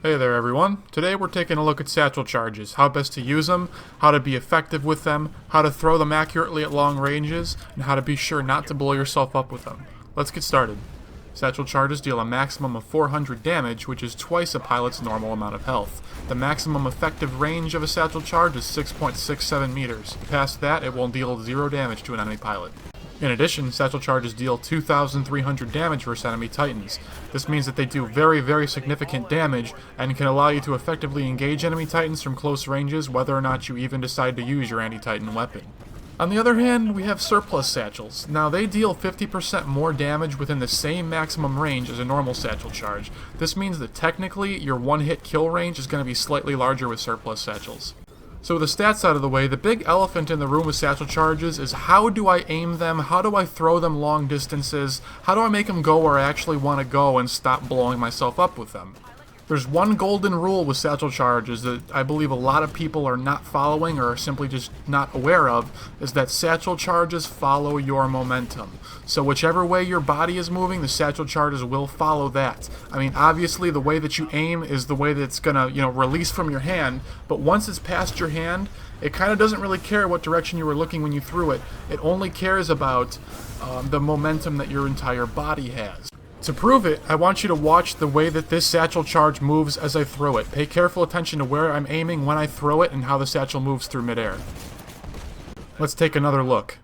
Hey there everyone. Today we're taking a look at satchel charges, how best to use them, how to be effective with them, how to throw them accurately at long ranges, and how to be sure not to blow yourself up with them. Let's get started. Satchel charges deal a maximum of 400 damage, which is twice a pilot's normal amount of health. The maximum effective range of a satchel charge is 6.67 meters. Past that, it will deal 0 damage to an enemy pilot. In addition, satchel charges deal 2,300 damage versus enemy titans. This means that they do very significant damage and can allow you to effectively engage enemy titans from close ranges whether or not you even decide to use your anti-titan weapon. On the other hand, we have surplus satchels. Now they deal 50% more damage within the same maximum range as a normal satchel charge. This means that technically your one-hit kill range is going to be slightly larger with surplus satchels. So with the stats out of the way, the big elephant in the room with satchel charges is how do I aim them, how do I throw them long distances, how do I make them go where I actually want to go and stop blowing myself up with them. There's one golden rule with satchel charges that I believe a lot of people are not following or are simply just not aware of, is that satchel charges follow your momentum. So whichever way your body is moving, the satchel charges will follow that. I mean, obviously the way that you aim is the way that it's gonna, release from your hand, but once it's past your hand, it kind of doesn't really care what direction you were looking when you threw it. It only cares about the momentum that your entire body has. To prove it, I want you to watch the way that this satchel charge moves as I throw it. Pay careful attention to where I'm aiming when I throw it and how the satchel moves through midair. Let's take another look.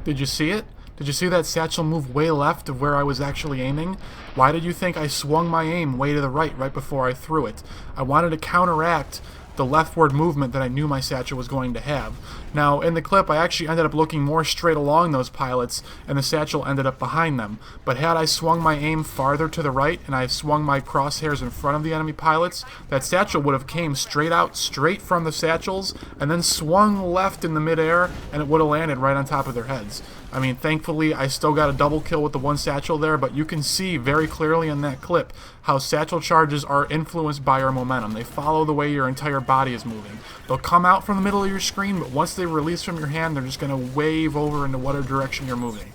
Did you see it? Did you see that satchel move way left of where I was actually aiming? Why did you think I swung my aim way to the right before I threw it? I wanted to counteract the leftward movement that I knew my satchel was going to have. Now, in the clip, I actually ended up looking more straight along those pilots, and the satchel ended up behind them. But had I swung my aim farther to the right, and I swung my crosshairs in front of the enemy pilots, that satchel would have came straight out, straight from the satchels, and then swung left in the midair, and it would have landed right on top of their heads. I mean, thankfully, I still got a double kill with the one satchel there, but you can see very clearly in that clip how satchel charges are influenced by your momentum. They follow the way your entire body is moving. They'll come out from the middle of your screen, but once they release from your hand, they're just going to wave over into whatever direction you're moving.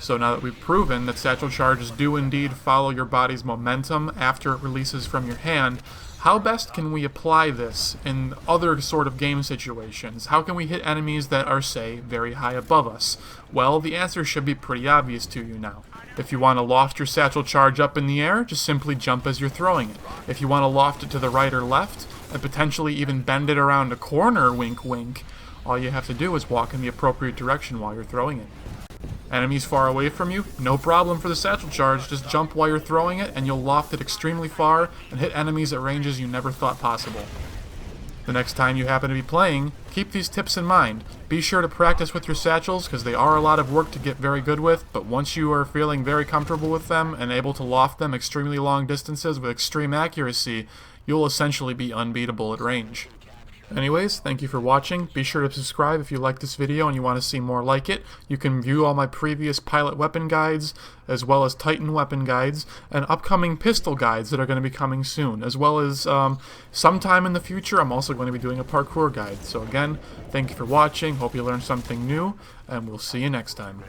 So now that we've proven that satchel charges do indeed follow your body's momentum after it releases from your hand, how best can we apply this in other sort of game situations? How can we hit enemies that are, say, very high above us? Well, the answer should be pretty obvious to you now. If you want to loft your satchel charge up in the air, just simply jump as you're throwing it. If you want to loft it to the right or left, and potentially even bend it around a corner, wink wink, all you have to do is walk in the appropriate direction while you're throwing it. Enemies far away from you, no problem for the satchel charge, just jump while you're throwing it and you'll loft it extremely far and hit enemies at ranges you never thought possible. The next time you happen to be playing, keep these tips in mind. Be sure to practice with your satchels because they are a lot of work to get very good with, but once you are feeling very comfortable with them and able to loft them extremely long distances with extreme accuracy, you'll essentially be unbeatable at range. Anyways, thank you for watching. Be sure to subscribe if you like this video and you want to see more like it. You can view all my previous pilot weapon guides, as well as Titan weapon guides, and upcoming pistol guides that are going to be coming soon, as well as sometime in the future I'm also going to be doing a parkour guide. So again, thank you for watching, hope you learned something new, and we'll see you next time.